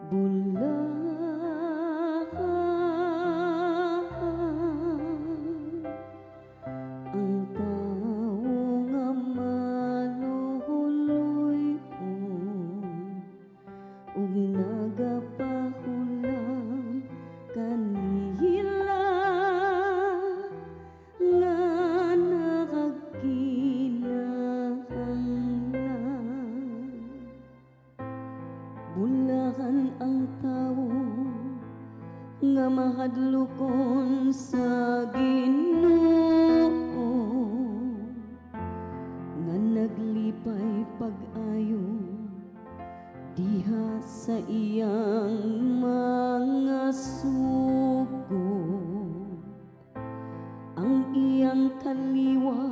Bulahan ang tawo nga maluhuluyon ug nagapahulam kanila nga nakagkinahanglan. Bulahan ang tawo nga mahadlokon sa Ginoo nga naglipay pag-ayo diha sa iyang mga sugo. Ang iyang kaliwa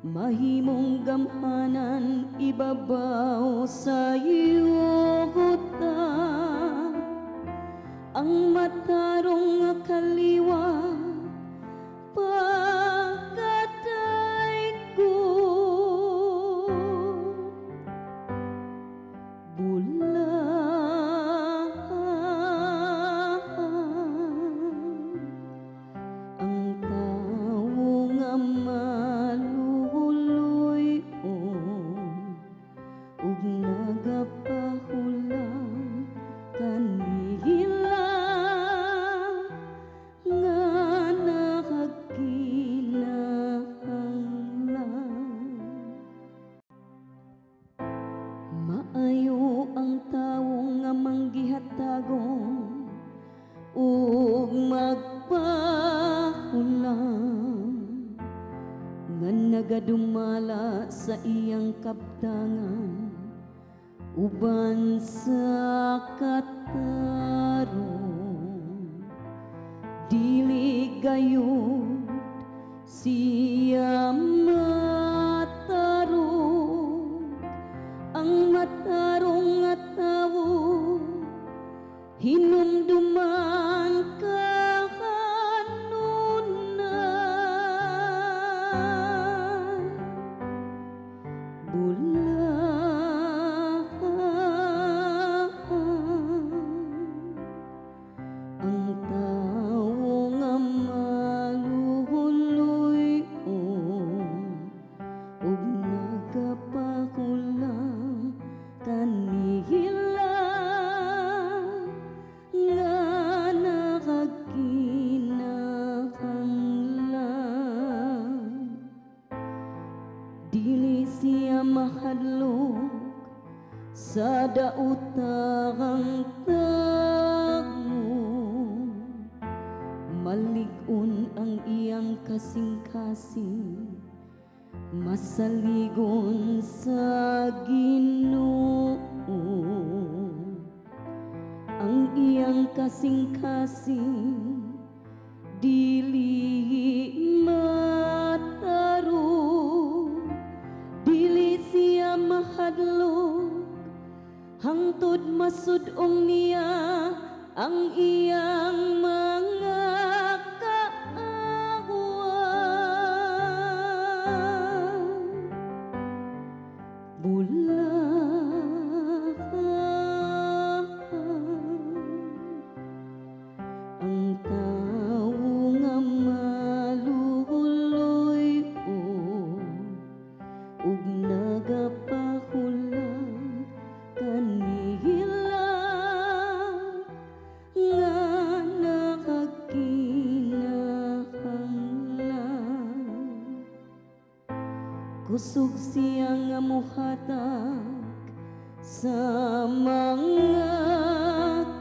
mahimong gamhanan ibabaw sa yuta. Ang matarong nga kaliwa pagkatay ko. Bulahan ang tawo nga maluhuluyon ug nagapahulam kanila nga nakagkinahanglan. Maayo ang tawo nga manggihatagon ug magpahulam nga nagadumala sa iyang kabtangan uban sa katarong. Dili gayud siya matarong. Ang matarong nga tawo hinumduman kahanunan. Ang tawo nga maluhuluyon ug nagapahulam kanila nga nakagkinahanglan. Dili siya mahadlok sa daotang tagmo. Malig-on ang iyang kasing-kasing, masaligon sa Ginoo. Ang iyang kasing-kasing dili matarong. Dili siya mahadlok hangtod masud-ong niya ang iyang mga kaaway. Bulahan ang tawo nga maluhuluyon ug nagapahulam kanila nga nakagkinahanglan. Kusog siya nga mohatag sa mga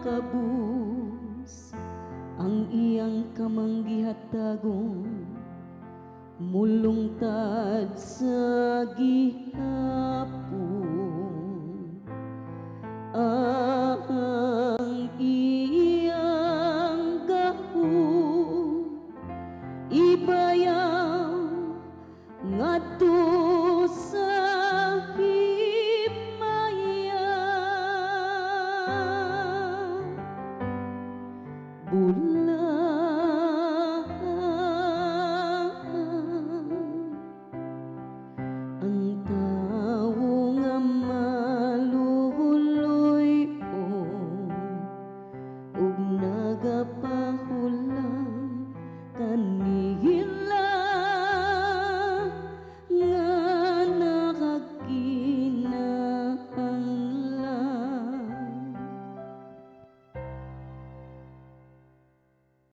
kabus. Ang iyang kamanggihatagon mulungtad sa gihapon. Ang iyang gahom ibayaw ngadto sa himaya. Bulahan ang tawo Magapa